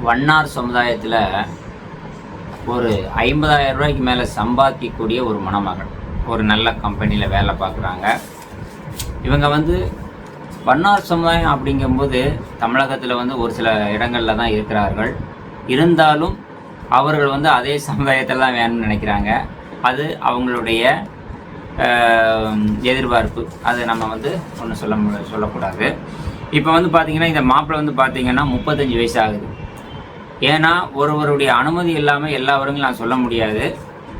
வண்ணார் சமுதாயத்தில் ஒரு 50,000 ரூபாய்க்கு மேலே சம்பாதிக்கக்கூடிய ஒரு மணமகள் ஒரு நல்ல கம்பெனியில் வேலை பார்க்குறாங்க. இவங்க வண்ணார் சமுதாயம் அப்படிங்கும்போது தமிழகத்தில் ஒரு சில இடங்களில் தான் இருக்கிறார்கள். இருந்தாலும் அவர்கள் அதே சமுதாயத்தில் தான் வேணும்னு நினைக்கிறாங்க. அது அவங்களுடைய எதிர்பார்ப்பு. அது நம்ம ஒன்றும் சொல்லக்கூடாது. இப்போ பார்த்திங்கன்னா இந்த மாப்பிள்ளை பார்த்திங்கன்னா 35 வயசு ஆகுது. ஏன்னா ஒருவருடைய அனுமதி இல்லாமல் எல்லாவரையும் நான் சொல்ல முடியாது.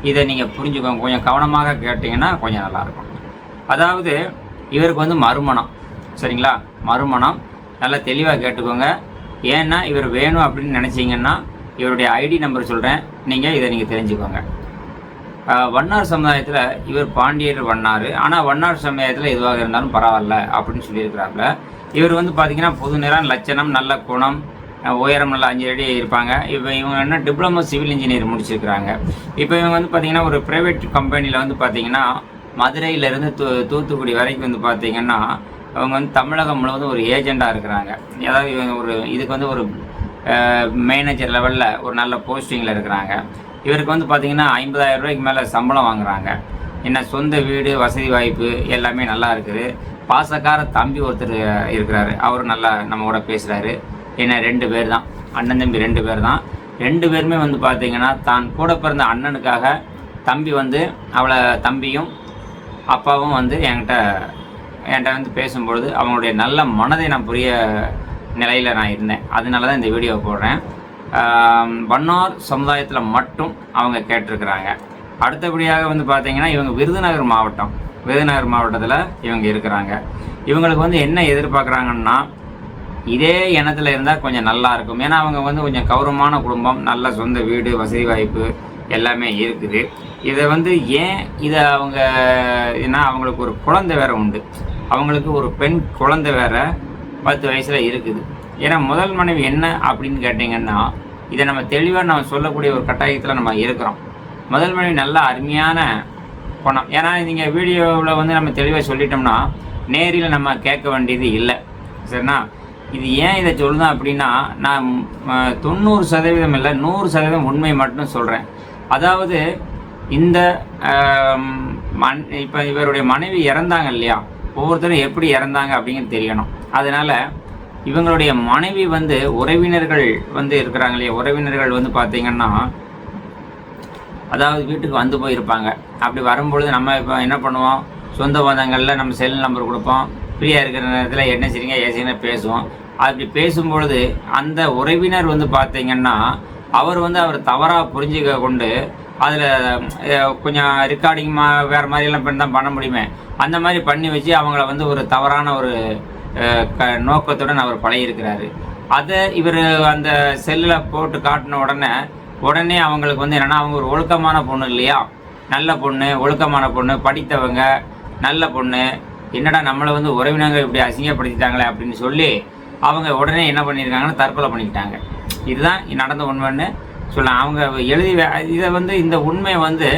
இதை நீங்கள் புரிஞ்சுக்கோங்க, கொஞ்சம் கவனமாக கேட்டிங்கன்னா கொஞ்சம் நல்லாயிருக்கும். அதாவது இவருக்கு மறுமணம், சரிங்களா? மறுமணம் நல்லா தெளிவாக கேட்டுக்கோங்க. ஏன்னா இவர் வேணும் அப்படின்னு நினச்சிங்கன்னா இவருடைய ஐடி நம்பர் சொல்கிறேன், நீங்கள் நீங்கள் தெரிஞ்சுக்கோங்க. வண்ணார் சமுதாயத்தில் இவர் பாண்டியர் வண்ணார், ஆனால் வண்ணார் சமுதாயத்தில் எதுவாக இருந்தாலும் பரவாயில்ல அப்படின்னு சொல்லியிருக்கிறாப்புல. இவர் பார்த்திங்கன்னா பொது நிறம், லட்சணம், நல்ல குணம், உயரம் நல்லா 5 அடி இருப்பாங்க. இப்போ இவங்க என்ன டிப்ளமோ சிவில் இன்ஜினியர் முடிச்சிருக்கிறாங்க. இப்போ இவங்க பார்த்திங்கன்னா ஒரு ப்ரைவேட் கம்பெனியில் பார்த்திங்கன்னா மதுரையிலேருந்து தூத்துக்குடி வரைக்கும் பார்த்திங்கன்னா அவங்க தமிழகம் முழுவதும் ஒரு ஏஜெண்டாக இருக்கிறாங்க. அதாவது இவங்க இதுக்கு ஒரு மேனேஜர் லெவலில் ஒரு நல்ல போஸ்டிங்கில் இருக்கிறாங்க. இவருக்கு பார்த்திங்கன்னா 50,000 ரூபாய்க்கு மேலே சம்பளம் வாங்குகிறாங்க. என்ன சொந்த வீடு, வசதி வாய்ப்பு எல்லாமே நல்லா இருக்குது. பாசக்கார தம்பி ஒருத்தர் இருக்கிறாரு, அவர் நல்லா நம்ம கூட பேசுகிறாரு. என்ன 2 பேர் தான், அண்ணன் தம்பி 2 பேர் தான். 2 பேருமே பார்த்திங்கன்னா தான் கூட பிறந்த அண்ணனுக்காக தம்பி அவளை தம்பியும் அப்பாவும் என்கிட்ட பேசும்பொழுது அவங்களுடைய நல்ல மனதை நான் புரிய நிலையில் நான் இருந்தேன். அதனால தான் இந்த வீடியோவை போடுறேன். வண்ணார் சமுதாயத்தில் மட்டும் அவங்க கேட்டிருக்கிறாங்க. அடுத்தபடியாக பார்த்திங்கன்னா இவங்க விருதுநகர் மாவட்டத்தில் இவங்க இருக்கிறாங்க. இவங்களுக்கு என்ன எதிர்பார்க்குறாங்கன்னா இதே இனத்தில் இருந்தால் கொஞ்சம் நல்லா இருக்கும். ஏன்னா அவங்க கொஞ்சம் கௌரவமான குடும்பம், நல்ல சொந்த வீடு, வசதி வாய்ப்பு எல்லாமே இருக்குது. இதை ஏன் இதை அவங்க ஏன்னா அவங்களுக்கு ஒரு குழந்தை வேறு உண்டு. அவங்களுக்கு ஒரு பெண் குழந்தை வேறு 10 வயசில் இருக்குது. ஏன்னா முதல் மனைவி என்ன அப்படின்னு கேட்டிங்கன்னா இதை நம்ம தெளிவாக சொல்லக்கூடிய ஒரு கட்டாயத்தில் நம்ம இருக்கிறோம். முதல் மனைவி நல்ல அருமையான குணம். ஏன்னா நீங்கள் வீடியோவில் நம்ம தெளிவாக சொல்லிட்டோம்னா நேரில் நம்ம கேட்க வேண்டியது இல்லை, சரிண்ணா? இது ஏன் இதை சொல்லுதான் அப்படின்னா நான் 90% இல்லை 100% உண்மை மட்டும் சொல்கிறேன். அதாவது இந்த இப்போ இவருடைய மனைவி இறந்தாங்க இல்லையா, ஒவ்வொருத்தரும் எப்படி இறந்தாங்க அப்படிங்கிறது தெரியணும். அதனால் இவங்களுடைய மனைவி உறவினர்கள் இருக்கிறாங்க இல்லையா, உறவினர்கள் பார்த்திங்கன்னா அதாவது வீட்டுக்கு போயிருப்பாங்க. அப்படி வரும்பொழுது நம்ம இப்போ என்ன பண்ணுவோம், சொந்த பந்தங்களில் நம்ம செல் நம்பர் கொடுப்போம். ஃப்ரீயாக இருக்கிற நேரத்தில் என்ன செய்யுங்க ஏசிங்க பேசுவோம். அப்படி பேசும்பொழுது அந்த உறவினர் பார்த்திங்கன்னா அவர் அவர் தவறாக புரிஞ்சுக்க கொண்டு அதில் கொஞ்சம் ரெக்கார்டிங் வேறு மாதிரியெல்லாம் தான் பண்ண முடியுமே, அந்த மாதிரி பண்ணி வச்சு அவங்கள ஒரு தவறான ஒரு நோக்கத்துடன் அவர் பழகியிருக்கிறாரு. அதை இவர் அந்த செல்லில் போட்டு காட்டின உடனே அவங்களுக்கு என்னென்னா அவங்க ஒரு ஒழுக்கமான பொண்ணு இல்லையா, நல்ல பொண்ணு, ஒழுக்கமான பொண்ணு, படித்தவங்க, நல்ல பொண்ணு, என்னடா நம்மளை உறவினர்கள் இப்படி அசிங்கப்படுத்திட்டாங்களே அப்படின்னு சொல்லி அவங்க உடனே என்ன பண்ணியிருக்காங்கன்னா தற்கொலை பண்ணிக்கிட்டாங்க. இதுதான் நடந்த உண்மைன்னு சொல்லலாம். அவங்க எழுதி இதை இந்த உண்மையை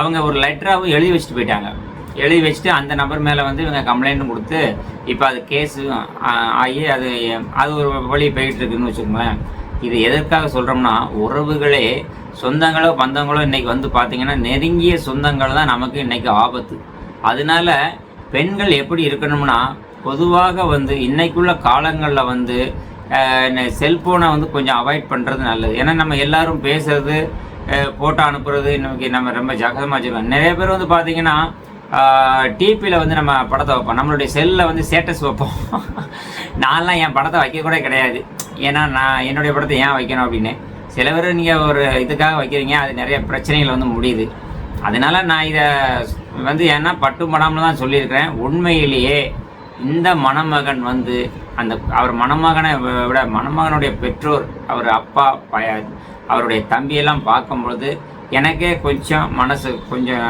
அவங்க ஒரு லெட்டராகவும் எழுதி வச்சுட்டு போயிட்டாங்க. எழுதி வச்சுட்டு அந்த நபர் மேலே இவங்க கம்ப்ளைண்ட்டும் கொடுத்து இப்போ அது கேஸு ஆகி அது ஒரு வழி போயிட்டு இருக்குதுன்னு வச்சுக்கோங்களேன். இது எதற்காக சொல்கிறோம்னா உறவுகளே, சொந்தங்களோ பந்தங்களோ இன்றைக்கி பார்த்திங்கன்னா நெருங்கிய சொந்தங்கள் தான் நமக்கு இன்றைக்கி ஆபத்து. அதனால பெண்கள் எப்படி இருக்கணும்னா பொதுவாக இன்னைக்குள்ள காலங்களில் செல்ஃபோனை கொஞ்சம் அவாய்ட் பண்ணுறது நல்லது. ஏன்னா நம்ம எல்லோரும் பேசுகிறது, ஃபோட்டோ அனுப்புறது இன்னைக்கு நம்ம ரொம்ப ஜாக்கிரமாக வச்சுக்கணும். நிறைய பேர் பார்த்திங்கன்னா டிபியில் நம்ம படத்தை வைப்போம், நம்மளுடைய செல்லில் ஸ்டேட்டஸ் வைப்போம். நான்லாம் என் படத்தை வைக்கக்கூட கிடையாது. ஏன்னா நான் என்னுடைய படத்தை ஏன் வைக்கணும் அப்படின்னு. சில பேர் நீங்கள் ஒரு இதுக்காக வைக்கிறீங்க, அது நிறைய பிரச்சனைகள் முடியுது. அதனால் நான் இதை ஏன்னா பட்டும் படாமல் தான் சொல்லியிருக்கிறேன். உண்மையிலேயே இந்த மணமகன் அவர் மணமகனை விட மணமகனுடைய பெற்றோர், அவர் அப்பா, அவருடைய தம்பியெல்லாம் பார்க்கும்பொழுது எனக்கே கொஞ்சம் மனசு கொஞ்சம்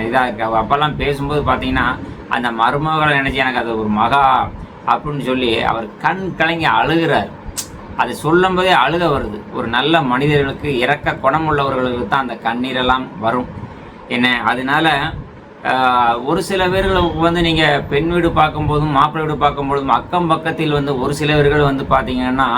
இதாக இருக்குது. அவர் அப்பெல்லாம் பேசும்போது பார்த்திங்கன்னா அந்த மருமகளை நினச்சி எனக்கு அது ஒரு மகா அப்படின்னு சொல்லி அவர் கண் கலங்கி அழுகிறார். அது சொல்லும் போதே அழுக வருது. ஒரு நல்ல மனிதர்களுக்கு, இரக்க குணமுள்ளவர்களுக்கு தான் அந்த கண்ணீரெல்லாம் வரும் என்ன. அதனால ஒரு சில பேர்களுக்கு நீங்கள் பெண் வீடு பார்க்கும்போதும் மாப்பிள்ளை வீடு பார்க்கும்போதும் அக்கம் பக்கத்தில் ஒரு சிலவர்கள் பார்த்தீங்கன்னா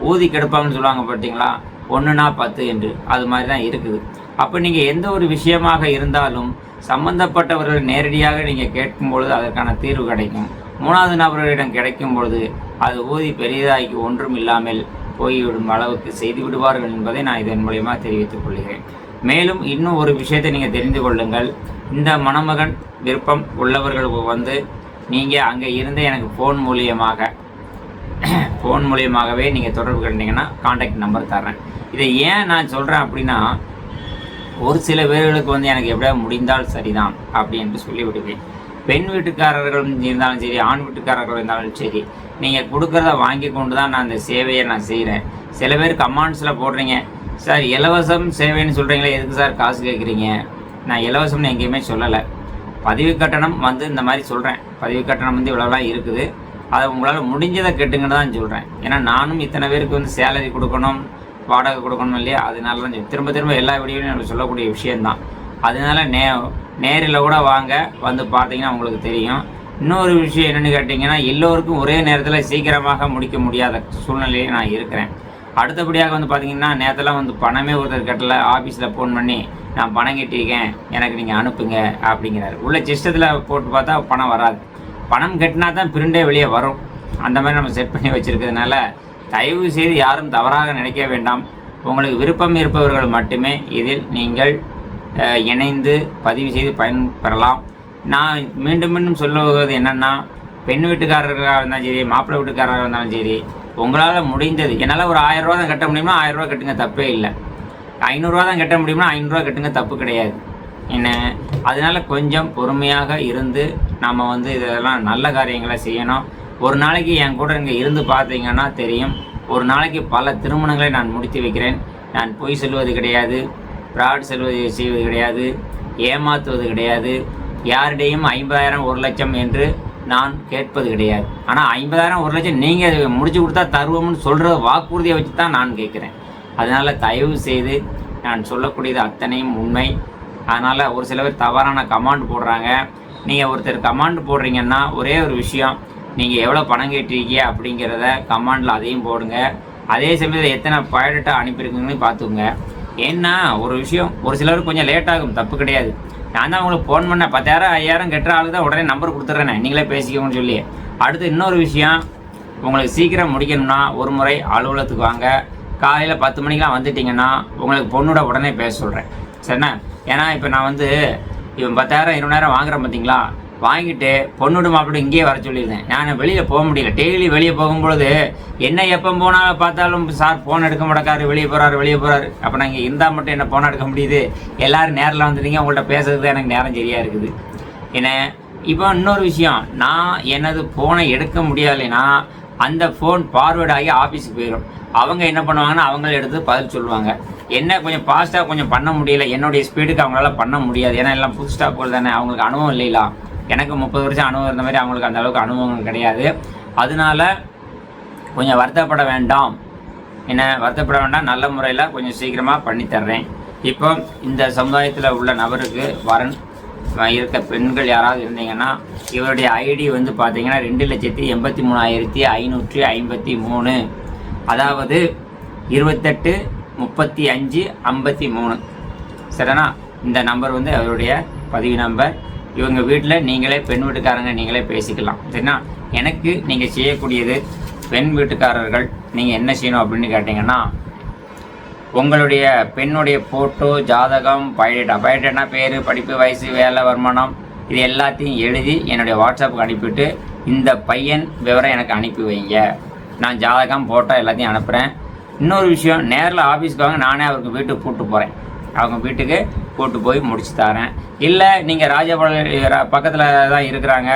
ஊதி கெடுப்பாங்கன்னு சொல்லுவாங்க பார்த்தீங்களா, 1னா 10 என்று. அது மாதிரி தான் இருக்குது. அப்போ நீங்கள் எந்த ஒரு விஷயமாக இருந்தாலும் சம்பந்தப்பட்டவர்கள் நேரடியாக நீங்கள் கேட்கும்பொழுது அதற்கான தீர்வு கிடைக்கும். 3வது நபர்களிடம் கிடைக்கும் பொழுது அது ஊதி பெரியதாகி ஒன்றும் இல்லாமல் போய்விடும் அளவுக்கு செய்து விடுவார்கள் என்பதை நான் இதன் மூலயமா தெரிவித்துக் கொள்கிறேன். மேலும் இன்னும் ஒரு விஷயத்தை நீங்கள் தெரிந்து கொள்ளுங்கள். இந்த மணமகன் விருப்பம் உள்ளவர்களுக்கு நீங்கள் அங்கே இருந்து எனக்கு ஃபோன் மூலியமாகவே நீங்கள் தொடர்பு கொண்டீங்கன்னா கான்டாக்ட் நம்பர் தர்றேன். இதை ஏன் நான் சொல்கிறேன் அப்படின்னா, ஒரு சில பேர்களுக்கு எனக்கு எப்படியாவது முடிந்தால் சரிதான் அப்படி என்று சொல்லிவிடுவேன். பெண் வீட்டுக்காரர்கள் இருந்தாலும் சரி, ஆண் வீட்டுக்காரர்கள் இருந்தாலும் சரி, நீங்கள் கொடுக்குறத வாங்கி கொண்டு தான் நான் இந்த சேவையை நான் செய்கிறேன். சில பேர் கமெண்ட்ஸில் போடுறீங்க, சார் இலவசம் சேவைன்னு சொல்கிறீங்களே, எதுக்கு சார் காசு கேட்குறீங்க? நான் இலவசம்னு எங்கேயுமே சொல்லலை. பதிவு கட்டணம் இந்த மாதிரி சொல்கிறேன். பதிவு கட்டணம் இவ்வளோலாம் இருக்குது, அதை உங்களால் முடிஞ்சதை கேட்டுங்கன்னு தான் சொல்கிறேன். ஏன்னா நானும் இத்தனை பேருக்கு சேலரி கொடுக்கணும், வாடகை கொடுக்கணும் இல்லையா, அதனால தான் திரும்ப திரும்ப எல்லா வீடியோலையும் எனக்கு சொல்லக்கூடிய விஷயந்தான். அதனால நேரில் கூட வாங்க, பார்த்தீங்கன்னா உங்களுக்கு தெரியும். இன்னொரு விஷயம் என்னென்னு கேட்டிங்கன்னா, எல்லோருக்கும் ஒரே நேரத்தில் சீக்கிரமாக முடிக்க முடியாத சூழ்நிலையை நான் இருக்கிறேன். அடுத்தபடியாக பார்த்தீங்கன்னா, நேரத்தெல்லாம் பணமே ஒருத்தர் கட்டலை, ஆஃபீஸில் ஃபோன் பண்ணி நான் பணம் கட்டியிருக்கேன், எனக்கு நீங்கள் அனுப்புங்க அப்படிங்கிறாரு. உள்ள சிஸ்டத்தில் போட்டு பார்த்தா பணம் வராது. பணம் கட்டினா தான் பிரிண்டே வெளியே வரும். அந்த மாதிரி நம்ம செட் பண்ணி வச்சுருக்கிறதுனால தயவு செய்து யாரும் தவறாக நினைக்க வேண்டாம். உங்களுக்கு விருப்பம் இருப்பவர்கள் மட்டுமே இதில் நீங்கள் இணைந்து பதிவு செய்து பயன்பெறலாம். நான் மீண்டும் மீண்டும் சொல்லுவது என்னென்னா, பெண் வீட்டுக்காரர்களாக இருந்தாலும் சரி, மாப்பிள்ளை வீட்டுக்காரராக இருந்தாலும் சரி, உங்களால் முடிந்தது, என்னால் ஒரு 1000 ரூபா தான் கட்ட முடியுமா 1000 ரூபா கட்டுங்க, தப்பே இல்லை. 500 ரூபா தான் கட்ட முடியுமா 500 ரூபா கட்டுங்க, தப்பு கிடையாது. என்ன அதனால் கொஞ்சம் பொறுமையாக இருந்து நம்ம இதெல்லாம் நல்ல காரியங்களை செய்யணும். ஒரு நாளைக்கு என் கூட இங்கே இருந்து பார்த்தீங்கன்னா தெரியும், ஒரு நாளைக்கு பல திருமணங்களை நான் முடித்து வைக்கிறேன். நான் பொய் சொல்வது கிடையாது, ஃப்ராட் செய்வது கிடையாது, ஏமாற்றுவது கிடையாது, யாரிடையும் 50,000 1,00,000 என்று நான் கேட்பது கிடையாது. ஆனால் 50,000 1,00,000 நீங்கள் முடிச்சு கொடுத்தா தருவோம்னு சொல்கிற வாக்குறுதியை வச்சு தான் நான் கேட்குறேன். அதனால் தயவு செய்து நான் சொல்லக்கூடியது அத்தனையும் உண்மை. அதனால் ஒரு சில பேர் தவறான கமாண்ட் போடுறாங்க. நீங்கள் ஒருத்தர் கமாண்ட் போடுறீங்கன்னா ஒரே ஒரு விஷயம், நீங்கள் எவ்வளோ பணம் கேட்டிருக்கீங்க அப்படிங்கிறத கமாண்டில் அதையும் போடுங்க. அதே சமயத்தில் எத்தனை பயோடேட்டா அனுப்பியிருக்குங்கன்னு பார்த்துக்குங்க. ஏன்னா ஒரு விஷயம், ஒரு சிலருக்கு கொஞ்சம் லேட் ஆகும், தப்பு கிடையாது. நான் தான் உங்களுக்கு ஃபோன் பண்ணேன், 10,000 5,000 கட்டுற ஆளுக்கு தான் உடனே நம்பர் கொடுத்துட்றேனே, நீங்களே பேசிக்கோங்கன்னு சொல்லி. அடுத்து இன்னொரு விஷயம், உங்களுக்கு சீக்கிரம் முடிக்கணும்னா ஒரு முறை அலுவலகத்துக்கு வாங்க. காலையில் 10 மணிக்கெலாம் வந்துட்டிங்கன்னா உங்களுக்கு பொண்ணோட உடனே பேச சொல்கிறேன், சரிண்ணா? ஏன்னா இப்போ நான் இவன் 10,000 20,000 வாங்குறேன் பார்த்தீங்களா, வாங்கிட்டு பொண்ணோட மாப்பிள்ளை இங்கேயே வர சொல்லியிருந்தேன். நான் வெளியில் போக முடியல. டெய்லி வெளியே போகும்பொழுது என்ன எப்போ போனால் பார்த்தாலும் சார் ஃபோன் எடுக்க மாட்டேக்காரு, வெளியே போகிறாரு. அப்போ நான் இங்கே இருந்தால் மட்டும் என்ன ஃபோன் எடுக்க முடியுது? எல்லோரும் நேரில் வந்துட்டீங்க, உங்கள்கிட்ட பேசுறது தான் எனக்கு நேரம் சரியாக இருக்குது. என்ன இப்போ இன்னொரு விஷயம், நான் எனது ஃபோனை எடுக்க முடியலைன்னா அந்த ஃபோன் ஃபார்வேர்ட் ஆகி ஆஃபீஸுக்கு போயிடும். அவங்க என்ன பண்ணுவாங்கன்னா அவங்கள எடுத்து பதில் சொல்லுவாங்க. என்ன கொஞ்சம் ஃபாஸ்ட்டாக கொஞ்சம் பண்ண முடியல, என்னுடைய ஸ்பீடுக்கு அவங்களால பண்ண முடியாது. ஏன்னா எல்லாம் புது ஸ்டாஃப்கள் தானே, அவங்களுக்கு அனுபவம் இல்லைங்களா. எனக்கு 30 வருஷம் அனுபவம் இருந்த மாதிரி அவங்களுக்கு அந்த அளவுக்கு அனுபவம் கிடையாது. அதனால கொஞ்சம் வருத்தப்பட வேண்டாம், நல்ல முறையில் கொஞ்சம் சீக்கிரமாக பண்ணித்தர்றேன். இப்போ இந்த சமுதாயத்தில் உள்ள நபருக்கு வரன் இருக்க பெண்கள் யாராவது இருந்தீங்கன்னா, இவருடைய ஐடி பார்த்தீங்கன்னா 2,83,553, அதாவது 283553, சரிண்ணா? இந்த நம்பர் அவருடைய பதிவு நம்பர். இவங்க வீட்டில் நீங்களே பெண் வீட்டுக்காரங்க நீங்களே பேசிக்கலாம், சரிண்ணா? எனக்கு நீங்கள் செய்யக்கூடியது, பெண் வீட்டுக்காரர்கள் நீங்கள் என்ன செய்யணும் அப்படின்னு கேட்டிங்கன்னா, உங்களுடைய பெண்ணுடைய ஃபோட்டோ, ஜாதகம், பயோடேட்டா பேர், படிப்பு, வயசு, வேலை, வருமானம், இது எல்லாத்தையும் எழுதி என்னுடைய வாட்ஸ்அப்புக்கு அனுப்பிவிட்டு இந்த பையன் விவரம் எனக்கு அனுப்பி வைங்க. நான் ஜாதகம், ஃபோட்டோ எல்லாத்தையும் அனுப்புகிறேன். இன்னொரு விஷயம், நேரில் ஆஃபீஸ்க்கு வாங்க, நானே அவருக்கு வீட்டுக்கு கூப்பிட்டு போகிறேன். அவங்க வீட்டுக்கு கூப்பிட்டு போய் முடிச்சு தரேன். இல்லை நீங்கள் ராஜபாளையம் பக்கத்தில் தான் இருக்கிறாங்க,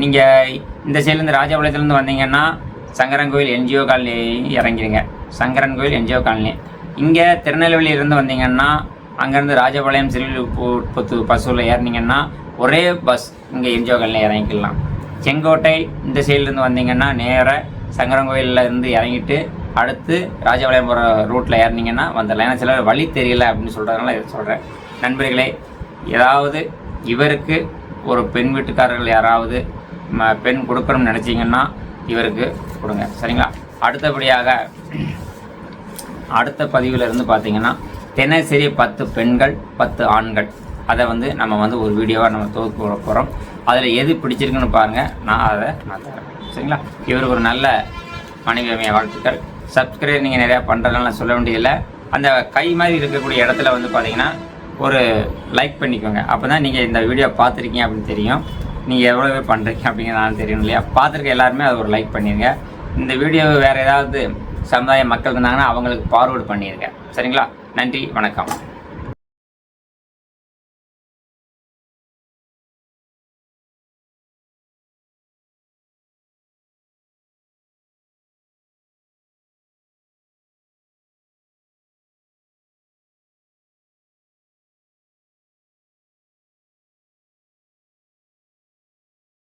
நீங்கள் இந்த சைட்லேருந்து ராஜபாளையத்துலேருந்து வந்தீங்கன்னா சங்கரன் கோயில் என்ஜிஓ காலனி இறங்கிடுங்க. சங்கரன் கோயில் என்ஜிஓ காலனி. இங்கே திருநெல்வேலியிலேருந்து வந்தீங்கன்னா அங்கேருந்து ராஜபாளையம் சிறுவில்புத்தூர் பஸ்ஸில் ஏறினீங்கன்னா ஒரே பஸ் இங்கே என்ஜிஓ காலனி இறங்கிக்கலாம். செங்கோட்டை இந்த சைட்லேருந்து வந்தீங்கன்னா நேராக சங்கரன் கோயிலில் இருந்து இறங்கிட்டு அடுத்து ராஜபாளையம் போகிற ரூட்டில் ஏறினீங்கன்னா வந்துடலாம். ஏன்னா சிலர் வழி தெரியல அப்படின்னு சொல்கிறதுனால இதை சொல்கிறேன். நண்பர்களே, ஏதாவது இவருக்கு ஒரு பெண் வீட்டுக்காரர்கள் யாராவது பெண் கொடுக்கணும்னு நினச்சிங்கன்னா இவருக்கு கொடுங்க, சரிங்களா? அடுத்தபடியாக அடுத்த பதிவில் இருந்து பார்த்தீங்கன்னா தினசரி 10 பெண்கள் 10 ஆண்கள் அதை வந்து நம்ம வந்து ஒரு வீடியோவாக நம்ம தொகுப்பு போட போகிறோம். அதில் எது பிடிச்சிருக்குன்னு பாருங்கள், நான் தரேன். சரிங்களா? இவருக்கு ஒரு நல்ல மனைவி அமைய வாழ்த்துக்கள். சப்ஸ்கிரைப் நீங்கள் நிறையா பண்ணுறதுனால நான் சொல்ல வேண்டியதில்லை. அந்த கை மாதிரி இருக்கக்கூடிய இடத்துல வந்து பார்த்தீங்கன்னா ஒரு லைக் பண்ணிக்கோங்க. அப்போ தான் நீங்கள் இந்த வீடியோ பார்த்துருக்கீங்க அப்படின்னு தெரியும். நீங்கள் எவ்வளோ பேர் பண்ணுறீங்க அப்படிங்கிறனால தெரியும் இல்லையா? பார்த்துருக்க எல்லாருமே அதை ஒரு லைக் பண்ணிடுங்க. இந்த வீடியோ வேறு ஏதாவது சமுதாய மக்கள் இருந்தாங்கன்னா அவங்களுக்கு ஃபார்வர்டு பண்ணிடுங்க. சரிங்களா? நன்றி, வணக்கம்.